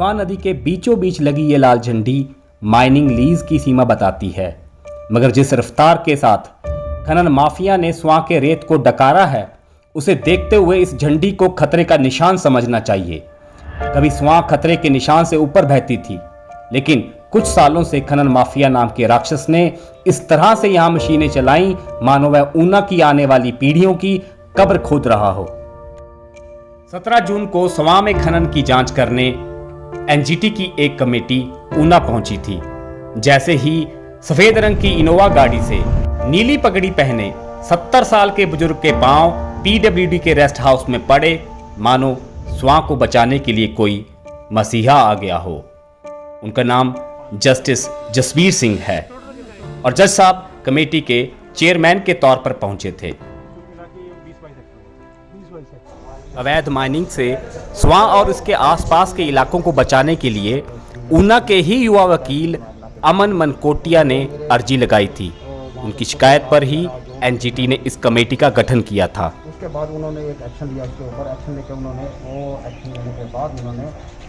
स्वां नदी के बीचों बीच लगी ये लाल झंडी माइनिंग लीज की सीमा बताती है, मगर जिस रफ्तार के साथ खनन माफिया ने स्वां के रेत को डकारा है, उसे देखते हुए इस झंडी को खतरे का निशान समझना चाहिए। कभी स्वां खतरे के निशान से ऊपर बहती थी, लेकिन कुछ सालों से खनन माफिया नाम के राक्षस ने इस तरह से यहां मशीनें चलाई मानो वह ऊना की आने वाली पीढ़ियों की कब्र खोद रहा हो। 17 जून को स्वां में खनन की जांच करने एनजीटी की एक कमेटी ऊना पहुंची थी। जैसे ही सफेद रंग की इनोवा गाड़ी से नीली पगड़ी पहने 70 साल के बुजुर्ग के पांव पीडब्ल्यूडी के रेस्ट हाउस में पड़े, मानो स्वां को बचाने के लिए कोई मसीहा आ गया हो। उनका नाम जस्टिस जसबीर सिंह है और जज साहब कमेटी के चेयरमैन के तौर पर पहुंचे थे। अवैध माइनिंग से स्वां और इसके आसपास के इलाकों को बचाने के लिए ऊना के ही युवा वकील अमन मनकोटिया ने अर्जी लगाई थी। उनकी शिकायत पर ही एनजीटी ने इस कमेटी का गठन किया था। उसके बाद उन्होंने एक एक्शन लिया, इसके ऊपर एक्शन लेकर उन्होंने वो एक्शन लेने के बाद उन्होंने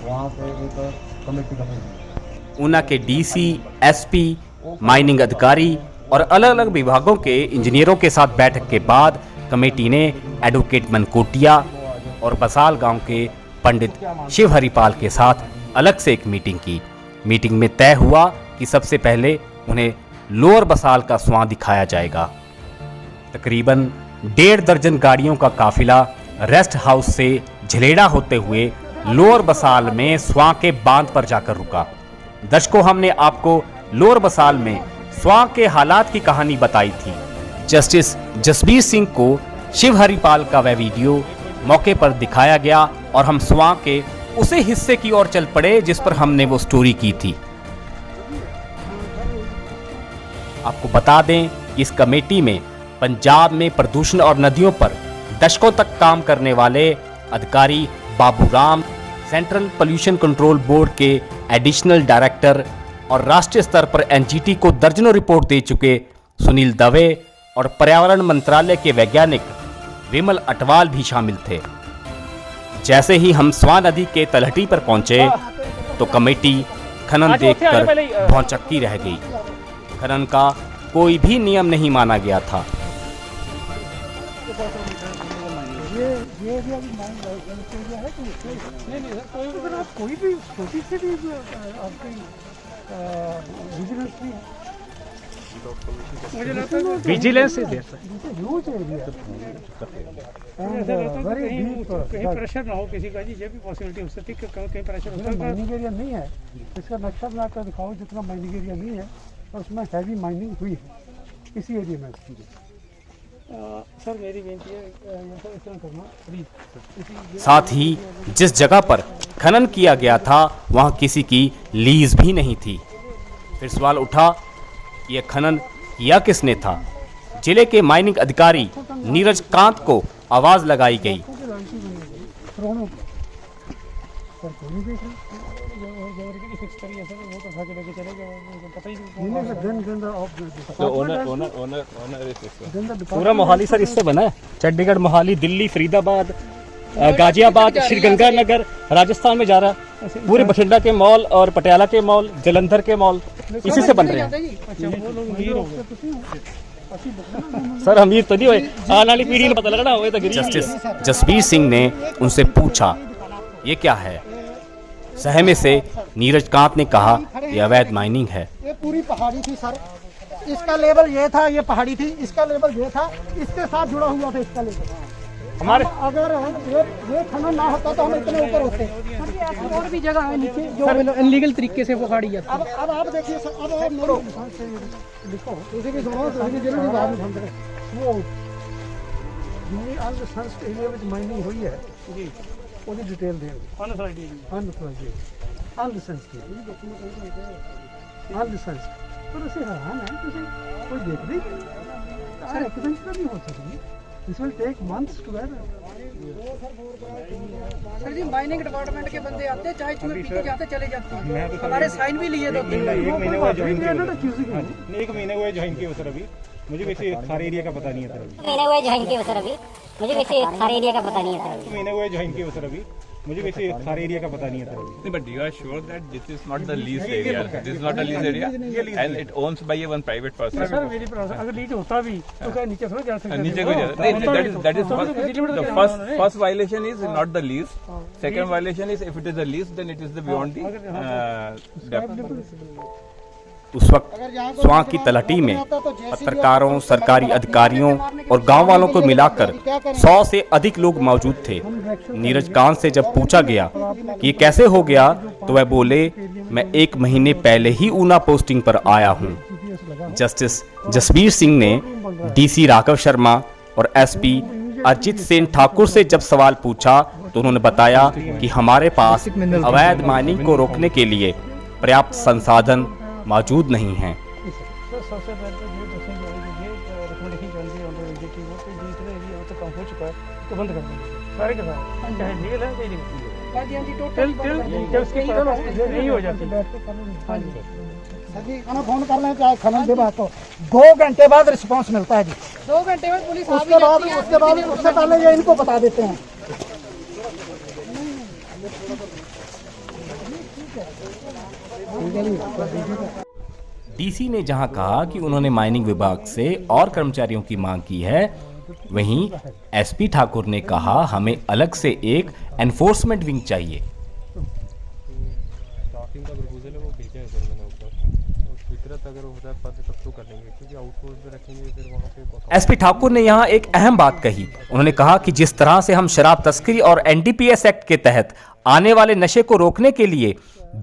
वहाँ पे एक कमेटी गठन की। ऊना के डीसी, एसपी, माइनिंग अधिकारी और अलग अलग विभागों के इंजीनियरों के साथ बैठक के बाद कमेटी ने एडवोकेट मनकोटिया और बसाल गांव के पंडित शिव हरिपाल के साथ अलग से एक मीटिंग की। मीटिंग में तय हुआ कि सबसे पहले उन्हें लोअर बसाल का स्वां दिखाया जाएगा। तकरीबन 1.5 दर्जन गाड़ियों का काफिला रेस्ट हाउस से झलेड़ा होते हुए लोअर बसाल में स्वां के बांध पर जाकर रुका। दर्शकों, हमने आपको लोअर बसाल में स्वां के हालात की कहानी बताई थी। जस्टिस जसबीर सिंह को शिव हरिपाल का वह वीडियो मौके पर दिखाया गया और हम स्वां के उसे हिस्से की ओर चल पड़े जिस पर हमने वो स्टोरी की थी। आपको बता दें कि इस कमेटी में पंजाब में प्रदूषण और नदियों पर दशकों तक काम करने वाले अधिकारी Baburam, central pollution control board के एडिशनल डायरेक्टर और राष्ट्रीय स्तर पर एनजीटी को दर्जनों रिपोर्ट दे चुके सुनील दवे और पर्यावरण मंत्रालय के वैज्ञानिक विमल अटवाल भी शामिल थे। जैसे ही हम स्वां नदी के तलहटी पर पहुंचे तो कमेटी खनन देखकर भौचक्की रह गई। खनन का कोई भी नियम नहीं माना गया था। कोई भी छोटी से भी विजिलेंस इज देयर कहीं प्रेशर ना हो किसी का जी, ये भी पॉसिबिलिटी हो सकती है कहीं प्रेशर हो। माइनिंग एरिया नहीं है, इसका नक्शा बनाकर दिखाओ जितना माइनिंग एरिया नहीं है और उसमें हैवी माइनिंग हुई है इसी एरिया में। सर मेरी बेनती है इस तरह करना। साथ ही जिस जगह पर खनन किया गया था वहां किसी की लीज भी नहीं थी। फिर सवाल उठा कि यह खनन किया किसने था। जिले के माइनिंग अधिकारी नीरज कांत को आवाज लगाई गई। पूरा मोहाली सर इससे बना है। चंडीगढ़, मोहाली, दिल्ली, फरीदाबाद, गाजियाबाद, श्रीगंगानगर, राजस्थान में जा रहा है। पूरे बठिंडा के मॉल और पटियाला के मॉल, जलंधर के मॉल इसी से बन रहे हैं। सर अमीर तो नहीं हुए, आने वाली पीढ़ी में पता लगना हुए तो। जस्टिस जसबीर सिंह ने उनसे पूछा ये क्या है। सहमे से नीरज कांत ने कहा यह अवैध माइनिंग है। ये पूरी पहाड़ी थी सर, इसका लेवल ये था, ये पहाड़ी थी, इसका लेवल ये था, इसके साथ जुड़ा हुआ था इसका लेवल। हमारे अगर ये खनन ना होता तो हम इतने ऊपर होते। और भी जगह है नीचे जो इलीगल तरीके से पहाड़ी है। अब आप देखिए सर, अब आप लिखो जैसे कि दोनों वो अनलाइसेंस्ड एरिया में माइनिंग हुई है जी, ਉਹਦੀ डिटेल देंगे। अनलाइसेंस्ड पर उसे हैरान है कि कोई देख रही सर एक्सपेंशन नहीं हो सकती। This will take months together. Sir जी माइनिंग डिपार्टमेंट के बंदे आते हैं, चाय चूहे पीते जाते चले जाते हैं। हमारे साइन भी लिए 2-3 एक महीने हुए ज्वाइन किए सर। अभी मुझे वैसे सारे एरिया का पता नहीं है सर। महीने हुए ज्वाइन किए सर। अभी मुझे वैसे सारे एरिया का पता नहीं है सर। महीने हुए ज्वाइन किए सर। अभी मुझे वैसे सारे एरिया का पता नहीं है No, but you are sure that this is not the leased area. This is not a leased area, and it owns by one private person. Sir मेरी प्रॉब्लम अगर लीज होता भी तो क्या नीचे थोड़ा जा सकते नीचे को जाता नहीं, that is the first violation is not the lease. Second violation is if it is a lease, then it is the beyond the depth. उस वक्त स्वां की तलहटी में पत्रकारों, सरकारी अधिकारियों और गांव वालों को मिलाकर 100 से अधिक लोग मौजूद थे। नीरज कांत से जब पूछा गया कि ये कैसे हो गया तो वह बोले, मैं 1 महीने पहले ही ऊना पोस्टिंग पर आया हूं। जस्टिस जसबीर सिंह ने डीसी राघव शर्मा और एसपी अजित सेन ठाकुर से जब सवाल पूछा तो उन्होंने बताया कि हमारे पास अवैध माइनिंग को रोकने के लिए पर्याप्त संसाधन मौजूद नहीं हैं। सबसे पहले तो ये दसेंगे ये रिकमेंडेशन चल रही है ऑलरेडी जेटी वो तो जितने एरिया हो तो काम हो चुका है तो बंद कर देंगे सारे के सारे, चाहे लीगल है चाहे इलीगल, जब उसकी नहीं हो जाती। हाँ जी सर जी खाना फोन कर लें चाहे खनन विभाग को 2 घंटे बाद रिस्पांस मिलता है जी। 2 घंटे में पुलिस उसके बाद उससे पहले ये इनको बता देते हैं। डीसी ने जहां कहा कि उन्होंने माइनिंग विभाग से और कर्मचारियों की मांग की है, वहीं एसपी ठाकुर ने कहा हमें अलग से एक एनफोर्समेंट विंग चाहिए। एसपी ठाकुर ने यहां एक अहम बात कही। उन्होंने कहा कि जिस तरह से हम शराब तस्करी और एनडीपीएस एक्ट के तहत आने वाले नशे को रोकने के लिए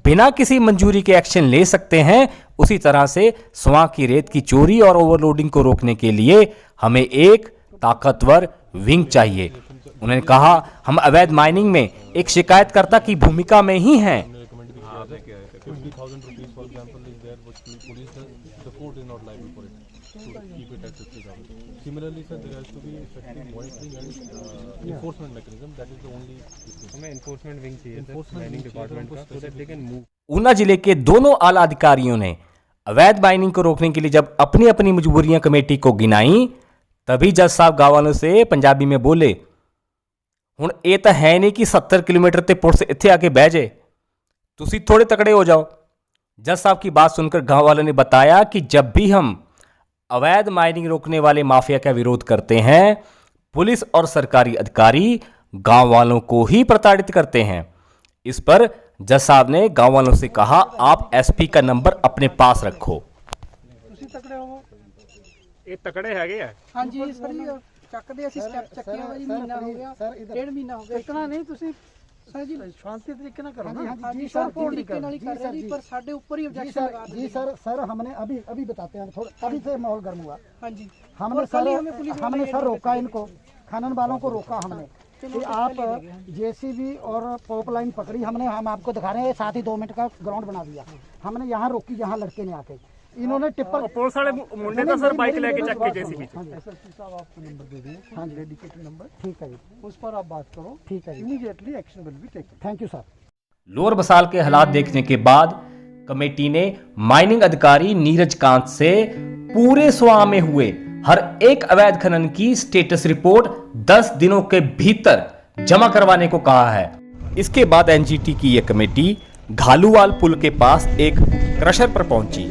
बिना किसी मंजूरी के एक्शन ले सकते हैं, उसी तरह से स्वां की रेत की चोरी और ओवरलोडिंग को रोकने के लिए हमें एक ताकतवर विंग चाहिए। उन्होंने कहा हम अवैध माइनिंग में एक शिकायतकर्ता की भूमिका में ही हैं। Similarly, sir, there has to be effective monitoring and enforcement mechanism. That is the only. हमें enforcement wing चाहिए सर, mining department का, so that they can move. Una जिले के दोनों आला अधिकारियों ने अवैध माइनिंग को रोकने के लिए जब अपनी अपनी मजबूरियां कमेटी को गिनाई, तभी जज साहब गाँव वालों से पंजाबी में बोले, हुण ये तो है नहीं कि 70 किलोमीटर ते पुलिस इत्थे आके बह जाए, तुसी थोड़े तकड़े हो जाओ। जज साहब की बात सुनकर गाँव वालों ने बताया कि जब भी हम अवैध माइनिंग रोकने वाले माफिया का विरोध करते हैं, पुलिस और सरकारी अधिकारी गांव वालों को ही प्रताड़ित करते हैं। इस पर जज साहब ने गांव वालों से कहा, आप एसपी का नंबर अपने पास रखो। ये तकड़े हैगे है। हाँ जी सर जी ਚੱਕਦੇ ਅਸੀਂ ਸਟੈਪ ਚੱਕਿਆ ਵਾ ਜੀ, ਮਹੀਨਾ ਹੋ ਗਿਆ, 1.5 ਮਹੀਨਾ ਹੋ ਗਿਆ। ਇਤਨਾ ਨਹੀਂ ਤੁਸੀਂ सर जी शांति तरीके ना करो ना जी सर, तरीके ਨਾਲ ਹੀ कर रहे जी, पर साढ़े ऊपर ही ऑब्जेक्शन लगा जी सर हमने अभी बताते हैं थोड़ा, तभी से माहौल गर्म हुआ। हाँ जी हमने सर रोका इनको, खनन वालों को रोका हमने कि आप जेसीबी और पॉप लाइन पकड़ी हमने, हम आपको दिखा रहे हैं, साथ ही 2 मिनट का ग्राउंड बना दिया हमने, यहाँ रोकी जहाँ लड़के ने आके इन्होंने टिप्पर पुलिस वाले मुंडे तो सर बाइक लेके चक के जेसीबी। एसएसपी साहब आपको नंबर दे दिए, हाँ डेडिकेटेड नंबर, ठीक है जी, उस पर आप बात करो, ठीक है, immediately action will be taken. Thank you sir. Lower Basal के हालात देखने के बाद कमेटी ने माइनिंग अधिकारी नीरज कांत से पूरे स्वां में हुए हर एक अवैध खनन की स्टेटस रिपोर्ट 10 दिनों के भीतर जमा करवाने को कहा है। इसके बाद एनजीटी की यह कमेटी घालूवाल पुल के पास एक क्रशर पर पहुंची।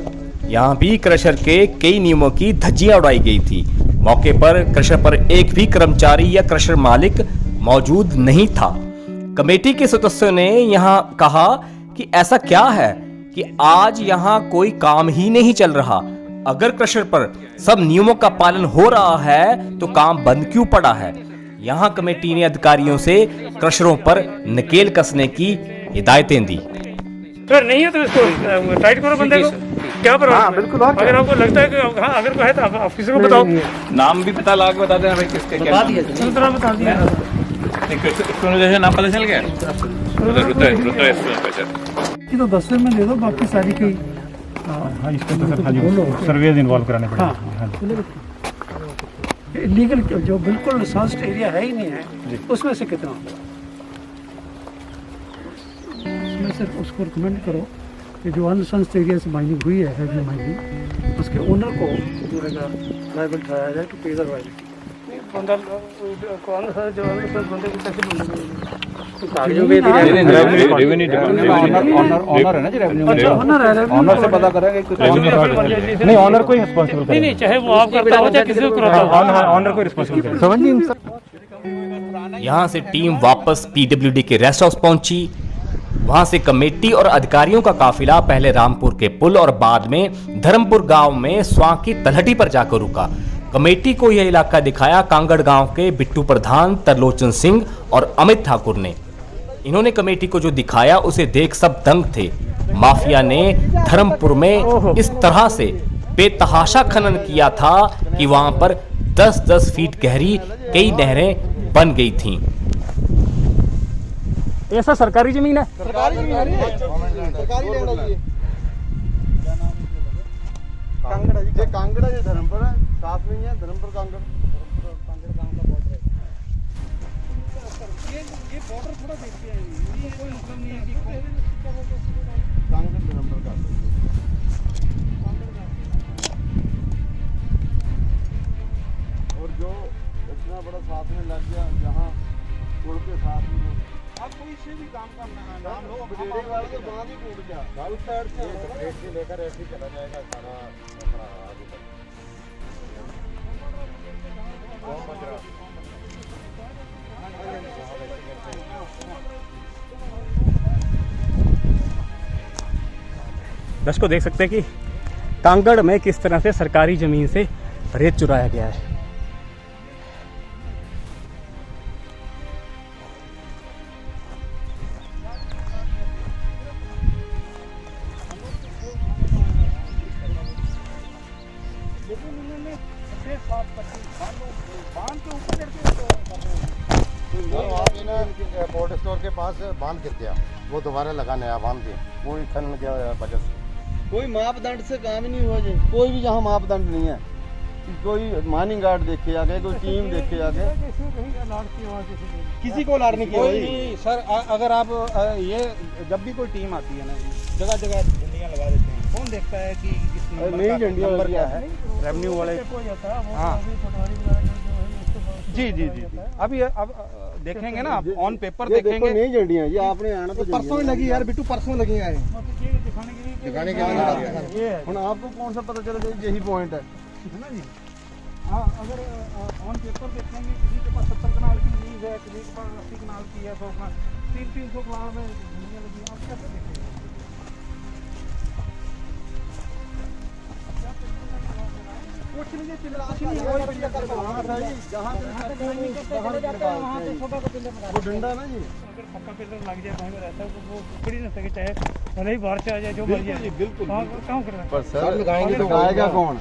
यहां भी क्रशर के कई नियमों की धज्जियां उड़ाई गई थी। मौके पर क्रशर पर एक भी कर्मचारी या क्रशर मालिक मौजूद नहीं था। कमेटी के सदस्यों ने यहां कहा कि ऐसा क्या है कि आज यहां कोई काम ही नहीं चल रहा। अगर क्रशर पर सब नियमों का पालन हो रहा है तो काम बंद क्यों पड़ा है। यहां कमेटी ने अधिकारियों से क्रशरों पर नकेल कसने की हिदायतें दी। अगर नहीं है तो इसको टाइट करो बंदे को, क्या प्रॉब्लम? हाँ, बिल्कुल। अगर आपको लगता है कि हाँ अगर कोई है तो आप ऑफिसर को बताओ, नाम भी पता लगा बता देना भाई किसके क्या बता दिया। नाम पता चल गया तो 10 में दे दो, बाकी सारी की हाँ इसका तो सर हाँ जी सर्वेयर इन्वॉल्व कराने पड़ेंगे। इलीगल जो बिल्कुल सॉस्ट एरिया है ही नहीं है, उसमें से कितना, उसमें सिर्फ उसको रिकमेंड करो कि जो अनसंस्थ एरिया से माइनिंग हुई है हैवी माइनिंग, उसके ओनर को जो है लायबल ठहराया जाए टू पे द रॉयल्टी। बंदा जो अनसंस्थ बंदे को कैसे ऑनर से पता करेंगे नहीं, ऑनर को ही रिस्पॉन्सिबल करेंगे। नहीं, चाहे वो आप करता हो चाहे किसी को कराता हो, ऑनर को रिस्पॉन्सिबल करेंगे। यहाँ से टीम वापस पीडब्ल्यूडी के रेस्ट हाउस पहुंची। वहां से कमेटी और अधिकारियों का काफिला पहले रामपुर के पुल और बाद में धर्मपुर गांव में स्वां की तलहटी पर जाकर रुका। कमेटी को यह इलाका दिखाया कांगड़ गांव के बिट्टू प्रधान, तरलोचन सिंह और अमित ठाकुर ने। इन्होंने कमेटी को जो दिखाया उसे देख सब दंग थे। माफिया ने धर्मपुर में इस तरह से बेतहाशा खनन किया था कि वहां पर 10-10 फीट गहरी कई नहरें बन गई थीं। ऐसा सरकारी जमीन है? सरकारी जमीन है, सरकारी लैंड है ये। कांगड़ा जी, ये कांगड़ा जी धर्मपुर है, साथ में ही है धर्मपुर कांगड़। कांगड़ गांव का बॉर्डर है। ये बॉर्डर थोड़ा देखिए, ये कोई मतलब नहीं है कि कांगड़ धर्मपुर का और जो इतना बड़ा साथ में लग गया, जहाँ पुल के साथ में आप कोई से भी काम का नाम लो, बडेरे वाले तो बांध ही टूट गया, साउथ साइड से ऐसे लेकर ऐसे चला जाएगा सारा आगे तक। दर्शकों देख सकते हैं कि कांगड़ में किस तरह से सरकारी जमीन से रेत चुराया गया है। कोल्ड स्टोर के पास बांध गिर गया, वो दोबारा लगा नया बांध दिया, वो खनन की वजह से। कोई मापदंड से काम ही नहीं हुआ जी, कोई भी यहाँ मापदंड नहीं है। कोई माइनिंग गार्ड देख के आ गए, कोई टीम देख के आ गए, किसी को लाड़ नहीं किया कोई। सर अगर आप ये जब भी कोई टीम आती है ना, जगह जगह झंडियाँ लगा देते हैं, कौन देखता है कि नई झंडियाँ नंबर क्या है? रेवेन्यू वाले। हाँ जी जी जी, अभी अब देखेंगे ना, आप ऑन पेपर देखेंगे। नई झंडियाँ ये आपने आना तो परसों ही लगी यार, बिट्टू परसों लगी है दिखाने के लिए। हम आपको कौन सा पता चलेगा, यही पॉइंट है ना जी। हाँ, अगर ऑन पेपर देखेंगे, किसी के पास 70 कनाल की लीज है, किसी के पास 80 कनाल की है, 100 कनाल, 300 कनाल में झंडियाँ लगी, आप कैसे देखेंगे? कुछ नहीं, वो डंडा ना जी, अगर पक्का पिलर लग जाए वहीं में रहता है, वो खड़ी नहीं सके, चाहे भले ही बाहर से आ जाए, जो मर्जी है। बिल्कुल काम करना है। पर सर लगाएंगे तो लगाएगा कौन?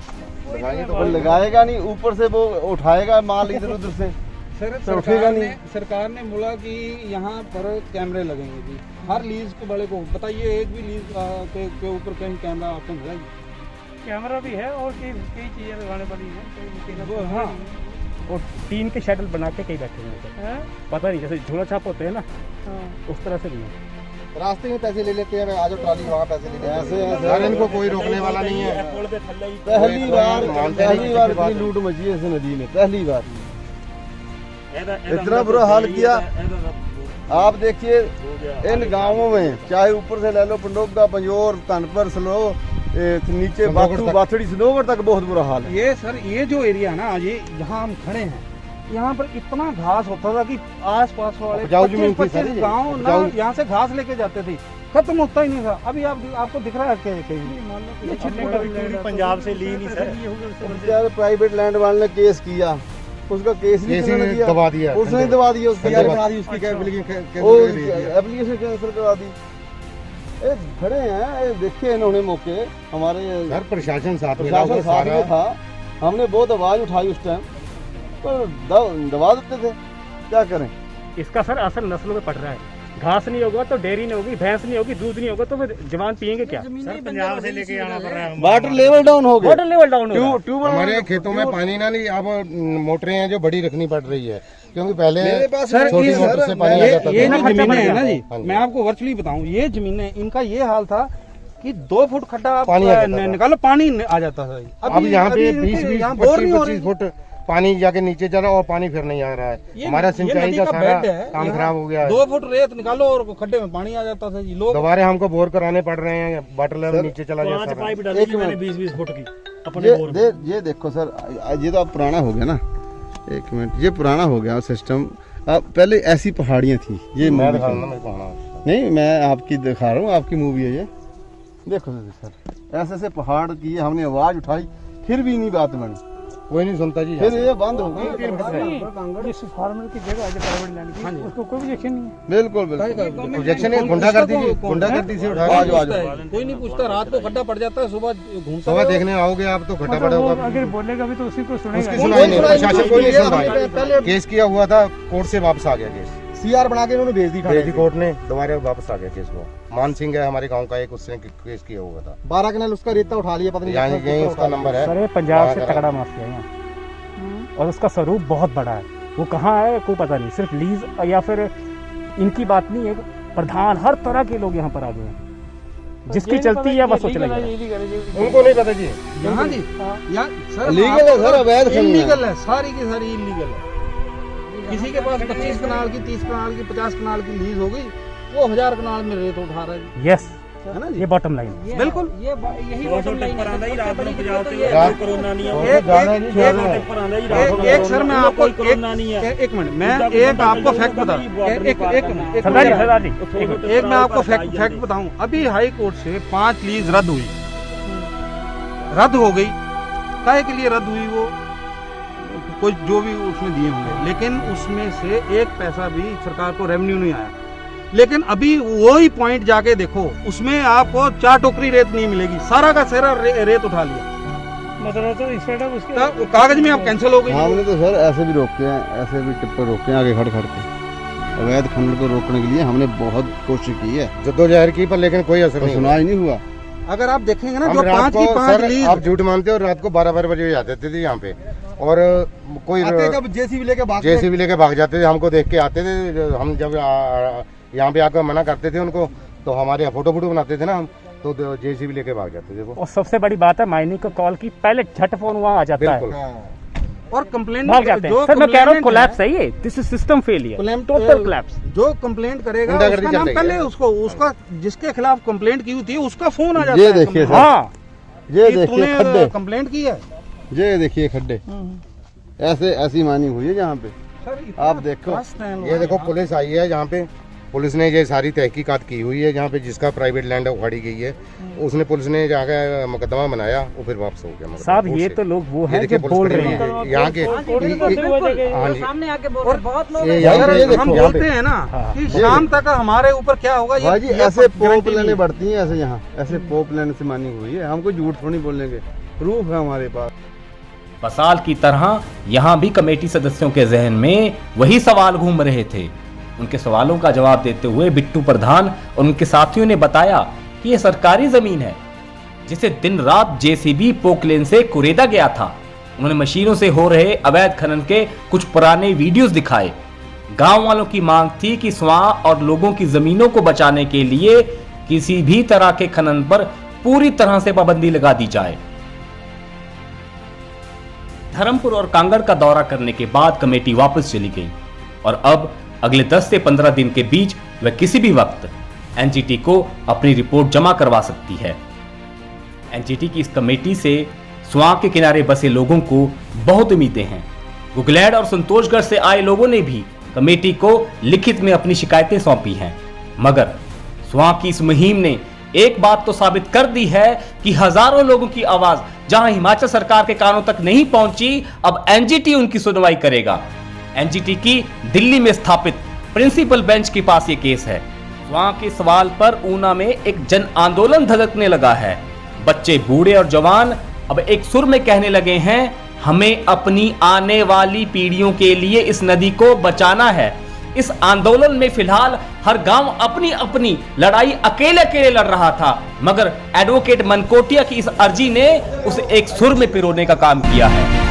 लगाएंगे तो वो लगाएगा नहीं, ऊपर से वो उठाएगा माल इधर उधर से। सर उठेगा नहीं। सरकार ने बोला कि यहाँ पर कैमरे लगेंगे जी, हर लीज को बड़े को बताइए, एक भी लीज के ऊपर कहीं कैमरा आपको मिला जी? कैमरा भी है और कई चीजें लगाने वाली है। हाँ, और टीन के शेडल बना के कहीं बैठे हुए हैं, पता नहीं, जैसे झोला छाप होते हैं ना, उस तरह से नहीं है। रास्ते में पैसे ले लेते हैं, आज ट्रॉली वहाँ पैसे ले लेते हैं, सर इनको कोई रोकने वाला नहीं है। पहली बार इतनी लूट मची है इस नदी में, पहली बार इतना बुरा हाल किया। आप देखिए इन गांवों में, चाहे ऊपर से ले लो पंडोगा, पंजोर, तनपर, सलो, नीचे बाथड़ी सनोवर तक बहुत बुरा हाल है। ये सर, ये जो एरिया है ना, ये जहाँ हम खड़े हैं, यहाँ पर इतना घास होता था कि आस पास वाले 25 गाँव ना यहाँ से घास लेके जाते थे, खत्म होता ही नहीं था। अभी आपको दिख रहा है कहीं पंजाब से ली नहीं सर, प्राइवेट लैंड वाले ने केस किया, उसका केस दबा दिया, उसने दबा दिया, उसकी एप्लीकेशन कैंसिल करवा दी। खड़े हैं, देखिए इन्होंने मौके, हमारे सर प्रशासन साथ में था, हमने बहुत आवाज उठाई उस टाइम, पर दबा देते थे, क्या करें। इसका सर असर नस्लों में पड़ रहा है। घास नहीं होगा तो डेयरी नहीं होगी, भैंस नहीं होगी, दूध नहीं होगा तो फिर जवान पियेंगे क्या? सर पंजाब से लेके आना पड़ रहा है, वाटर लेवल डाउन हो गया, वाटर लेवल डाउन हो गया। हमारे खेतों में पानी ना नहीं, अब मोटरें हैं जो बड़ी रखनी पड़ रही है, क्योंकि पहले सर छोटी मोटर से पानी आ जाता था। ये जो जमीनें है ना जी, मैं आपको वर्चुअली बताऊं, ये जमीनें, इनका ये हाल था कि 2 फुट खड्डा आप निकालो, पानी आ जाता था। अब यहाँ पे 20-25 फुट पानी जाके नीचे चला और पानी फिर नहीं आ रहा है। हमारा सिंचाई का सारा काम खराब हो गया है। 2 फुट रेत निकालो और खड्डे में पानी आ जाता था जी। लोग दोबारा हमको बोर कराने पड़ रहे हैं, वाटर लेवल नीचे चला जाता है। 20-20 फुट की ये देखो सर, ये तो अब पुराना हो गया ना। 1 मिनट, ये पुराना हो गया सिस्टम। अब पहले ऐसी पहाड़ियाँ थी, ये नहीं मैं आपकी दिखा रहा हूँ, आपकी मूवी है ये। देखो सर, ऐसे ऐसे पहाड़ की हमने आवाज उठाई, फिर भी नहीं बात बनी, कोई नहीं सुनता जी। फिर ये बंद हो गई। जिस फार्मर की जगह है प्राइवेट लैंड की, उसको कोई ऑब्जेक्शन नहीं है। बिल्कुल बिल्कुल ऑब्जेक्शन है, गुंडागर्दी से उठा कोई नहीं पूछता। रात को खड्डा पड़ जाता है, सुबह देखने आओगे आप तो खड्डा पड़ा होगा। अगर बोलेगा भी तो उसी को सुनेगा। उसकी सुनाई नहीं, प्रशासन कोई नहीं सुन रहा है। केस किया हुआ था, कोर्ट से वापस आ गया केस। CR बना के उन्होंने भेज दी कोर्ट ने, दोबारा वापस आ गया केस वो। मान सिंह है हमारे गांव का एक, उसने केस किया हुआ था। 12 कनाल उसका रेता उठा लिया, पता नहीं यहीं उसका नंबर है। सर पंजाब से तगड़ा माफिया है और उसका स्वरूप बहुत बड़ा है। वो कहाँ है कोई पता नहीं, सिर्फ लीज या फिर इनकी बात नहीं है, प्रधान हर तरह के लोग यहाँ पर आ गए हैं। जिसकी चलती है बस वो चलेगा। उनको नहीं पता जी। यहाँ जी लीगल है सर, अवैध इलीगल है, सारी की सारी इलीगल है। किसी के पास 25 कनाल की, 30 कनाल की, 50 कनाल की लीज हो गई, वो 1000 कनाल में रेत उठा रहा है। यस, है ना जी? ये बॉटम लाइन बिल्कुल यही बॉटम लाइन है। एक सर मैं आपको एक मिनट, मैं एक आपको फैक्ट बता, एक मैं आपको फैक्ट बताऊं। अभी हाई कोर्ट से 5 लीज रद्द हो गई। काहे के लिए रद्द हुई? वो कुछ जो भी उसमें दिए होंगे, लेकिन उसमें से 1 पैसा भी सरकार को रेवेन्यू नहीं आया। लेकिन अभी वही पॉइंट जाके देखो, उसमें आपको 4 टोकरी रेत नहीं मिलेगी, सारा का सारा रेत उठा लिया। मतलब तो उसके कागज में आप कैंसिल हो गई। हमने तो सर ऐसे भी रोके हैं, ऐसे भी टिप्पर रोके हैं आगे खड़ खड़ के। अवैध खनन को रोकने के लिए हमने बहुत कोशिश की है, जद्दोजहद की, पर लेकिन कोई असर नहीं, सुनाई नहीं हुआ। अगर आप देखेंगे ना, जो 5 की 5 लीज, आप झूठ मानते हो, रात को 12 बजे आ जाते थे यहाँ पे, और कोई जेसीबी लेके भाग जाते थे, हमको देख के आते थे। हम जब यहाँ पे आकर मना करते थे उनको, तो हमारे फोटो बनाते थे ना हम, तो जेसीबी लेके भाग जाते थे वो। और सबसे बड़ी बात है, माइनिंग को कॉल की पहले झट फोन वहाँ आ जाता है और कंप्लेंट भाग जाते हैं। सर मैं कह रहा हूँ कोलैप्स है ये, this is system failure, total collapse. जो कंप्लेंट करेगा उसका नाम पहले उसका जिसके खिलाफ कंप्लेंट की हुई थी उसका फोन आ जाता है। ये देखिए, हाँ ये देखिए खड्डे, कंप्लेंट की है, ये देखिए खड्डे, ऐसे ऐसी माइनिंग हुई है जहाँ पे। आप देखो, ये देखो पुलिस आई है यहाँ पे, पुलिस ने ये सारी तहकीकात की हुई है। जहाँ पे जिसका प्राइवेट लैंड उखाड़ी गई है, उसने पुलिस ने जाकर मुकदमा बनाया, वो फिर वापस हो गया। साहब ये तो लोग वो हैं जो बोल रहे हैं यहाँ के, सामने आके बोल रहे बहुत लोग हम बोलते हैं ना कि शाम तक हमारे ऊपर क्या होगा। भाई जी ऐसे पोप लाइनें बढ़ती हैं, ऐसे यहाँ ऐसे पोप लाइन से माइनिंग हुई है। हमको झूठ थोड़ी बोलेंगे, प्रूफ है हमारे पास। बसाल की तरह यहाँ भी कमेटी सदस्यों के जहन में वही सवाल घूम रहे थे। उनके सवालों का जवाब देते हुए बिट्टू प्रधान और उनके साथियों ने बताया कि यह सरकारी जमीन है जिसे दिन रात जेसीबी पोकलेन से कुरेदा गया था। उन्होंने मशीनों से हो रहे अवैध खनन के कुछ पुराने वीडियोस दिखाए। गांव वालों की मांग थी कि स्वां और लोगों की जमीनों को बचाने के लिए किसी भी तरह के खनन पर पूरी तरह से पाबंदी लगा दी जाए। धर्मपुर और कांगड़ का दौरा करने के बाद कमेटी वापस चली गई और अब अगले 10 से 15 दिन के बीच वह किसी भी वक्त एनजीटी को अपनी रिपोर्ट जमा करवा सकती है। एनजीटी की इस कमेटी से स्वां के किनारे बसे लोगों को बहुत उम्मीदें हैं। गुगलैड और संतोषगढ़ से आए लोगों ने भी कमेटी को लिखित में अपनी शिकायतें सौंपी हैं, मगर स्वां की इस मुहिम ने एक बात तो साबित कर दी है कि हजारों लोगों की आवाज जहां हिमाचल सरकार के कानों तक नहीं पहुंची, अब एनजीटी उनकी सुनवाई करेगा। एनजीटी की दिल्ली में स्थापित प्रिंसिपल बेंच के पास ये केस है। वहां के सवाल पर ऊना में एक जन आंदोलन धधकने लगा है। बच्चे, बूढ़े और जवान अब एक सुर में कहने लगे हैं, हमें अपनी आने वाली पीढ़ियों के लिए इस नदी को बचाना है। इस आंदोलन में फिलहाल हर गांव अपनी अपनी लड़ाई अकेले अकेले लड़ रहा था, मगर एडवोकेट मनकोटिया की इस अर्जी ने उसे एक सुर में पिरोने का काम किया है।